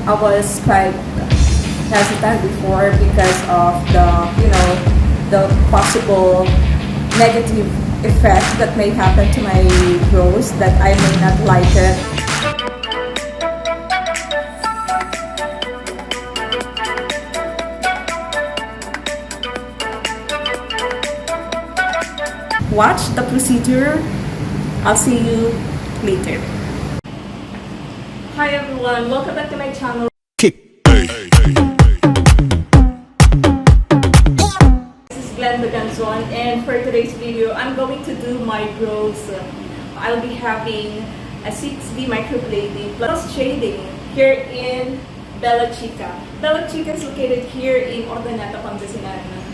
I was quite hesitant before because of the possible negative effect that may happen to my brows, that I may not like it. Watch the procedure. I'll see you later. Hi everyone, welcome back to my channel. This is Glenda Ganzon, and for today's video, I'm going to do my brows. I'll be having a 6D microblading plus shading here in Bella Chica. Bella Chica is located here in Urdaneta, Pangasinan.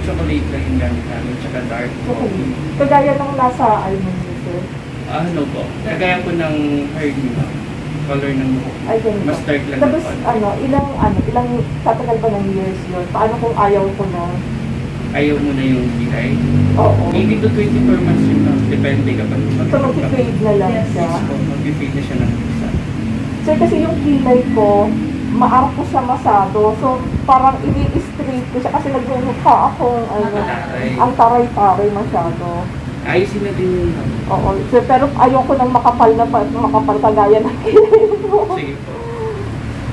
Chocolate lang yung gamit namin, tsaka dark coffee. Kagaya ng nasa almond dito. Ano po? Kagaya po ng hair niyo, color ng buhok. Ay, ganito. Mas dark lang Tapos, na color. ilang tatagal ba ng years yun? Paano kung ayaw ko na? Ayaw mo na yung kilay? Oo. Maybe to 24 months yun lang. Depende kapag So, mag-fade na lang siya? Yes po, mag-fade na siya ng isa. So, kasi yung kilay ko, maarap ko siya masyado. So, parang ini-straight ko siya kasi nagmumukha akong ang taray-taray masyado. Ayusin na din yun. Oo. So, pero ayoko nang makapal kagaya ng kilay mo. Sige po.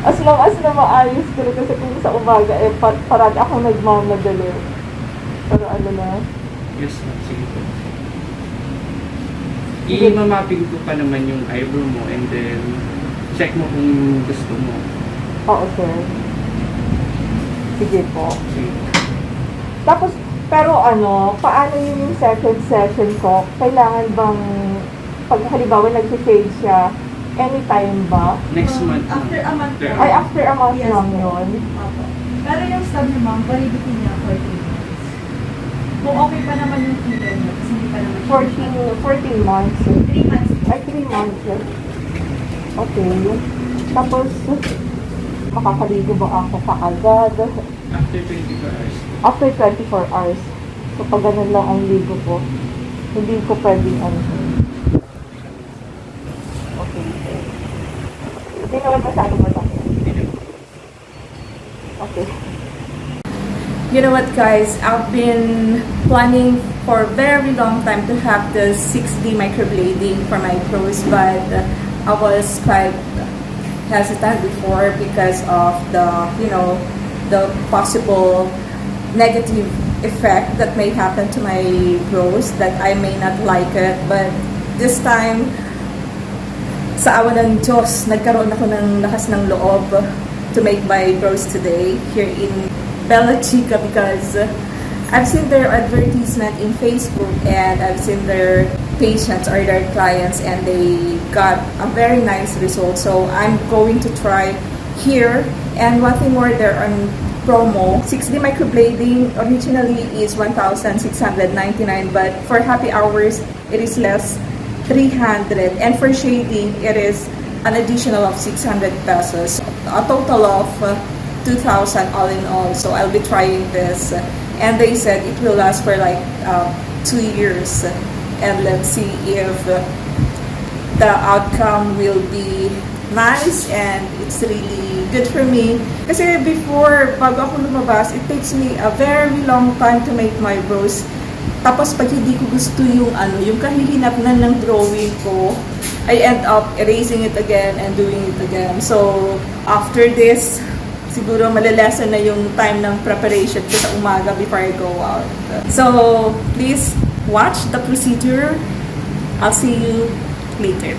As long as na maayos ko rin kasi kung sa umaga, parang ako nagmamadali. Pero ano na? Yes po, sige po. I-mamapping ko pa naman yung eyebrow mo and then check mo kung gusto mo. Oo, sir. Sige po. Sige. Tapos, pero paano yung second session ko? Kailangan bang, pag halimbawa nag-fade siya, anytime ba? Next month. After a month. Ay, after a month Yes, lang po. yun. Opo. Pero yung stub ni ma'am, validity niya 14 months. Kung okay pa naman yung kilay niya, kasi hindi pa naman 14 months. 3 months. Ay, 3 months. Okay. Tapos, makakaligo ba ako kaagad? After 24 hours. After 24 hours. So, pag ganun lang ang ligo ko, hindi ko pwedeng Okay. Hindi naman masyado masakit. Okay. You know what, guys? I've been planning for a very long time to have the 6D microblading for my brows, but I was quite hesitant before because of the possible negative effect that may happen to my brows, that I may not like it. But this time, sa awa ng Diyos, nagkaroon ako ng lakas ng loob to make my brows today here in Bella Chica, because I've seen their advertisement in Facebook and I've seen their patients or their clients and they got a very nice result. So I'm going to try here. And one thing more, they're on promo. 6D microblading originally is 1,699, but for happy hours it is less 300, and for shading it is an additional of 600 pesos, a total of 2,000 all in all. So I'll be trying this, and they said it will last for like 2 years, and let's see if the outcome will be nice and it's really good for me. Kasi before, bago ako lumabas, it takes me a very long time to make my brows. Tapos pag hindi ko gusto yung yung kahihinatnan ng drawing ko, I end up erasing it again and doing it again. So after this, siguro malalasan na yung time ng preparation ko sa umaga before I go out. So please watch the procedure. I'll see you later.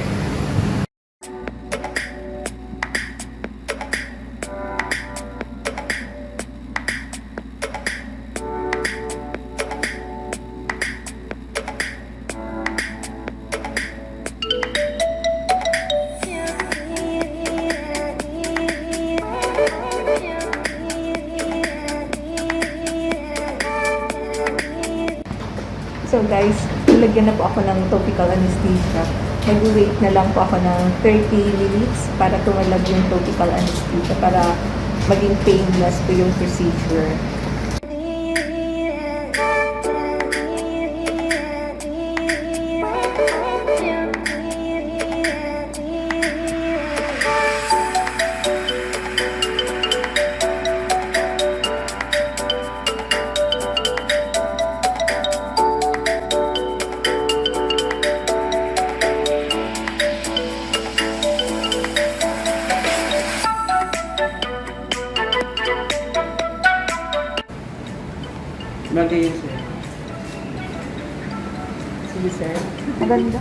So guys, nilagyan na po ako ng topical anesthesia. Mag-wait na lang po ako ng 30 minutes para tumalab yung topical anesthesia para maging painless po yung procedure. Bagay yun sir. Sige sir. Maganda.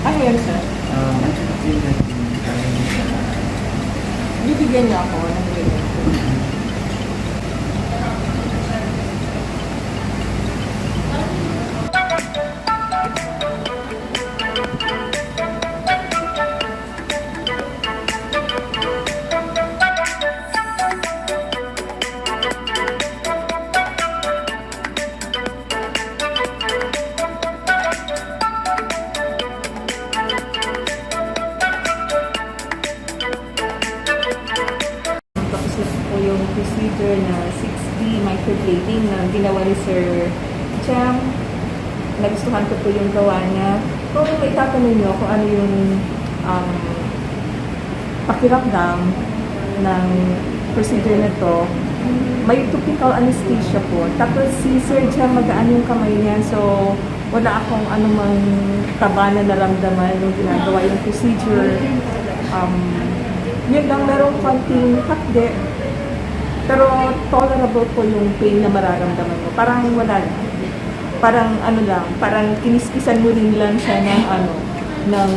Ano yan sir? Bibigyan niyo ako ng ganyan. Tapos na po yung procedure na 6D microblading na ginawa ni Sir Chang. Nagustuhan ko po yung gawa niya. Kung may tatanong niyo kung ano yung pakiramdam ng procedure na to, may topical anesthesia po. Tapos si Sir Chang magaan yung kamay niya. So, wala akong anumang taba na naramdaman nung ginagawa yung procedure. Yun lang, merong konting hakde. Pero tolerable po yung pain na mararamdaman mo. Parang wala lang. Parang ano lang, parang kiniskisan mo rin lang siya ng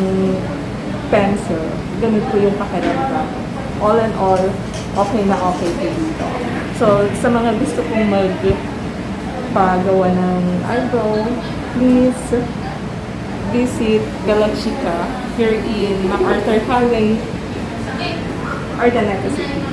pencil. Ganun po yung pakiramdam. All in all, okay na okay po dito. So, sa mga gusto kong magpagawa ng eyebrow, please visit Chica here in McArthur Highway, Urdaneta City.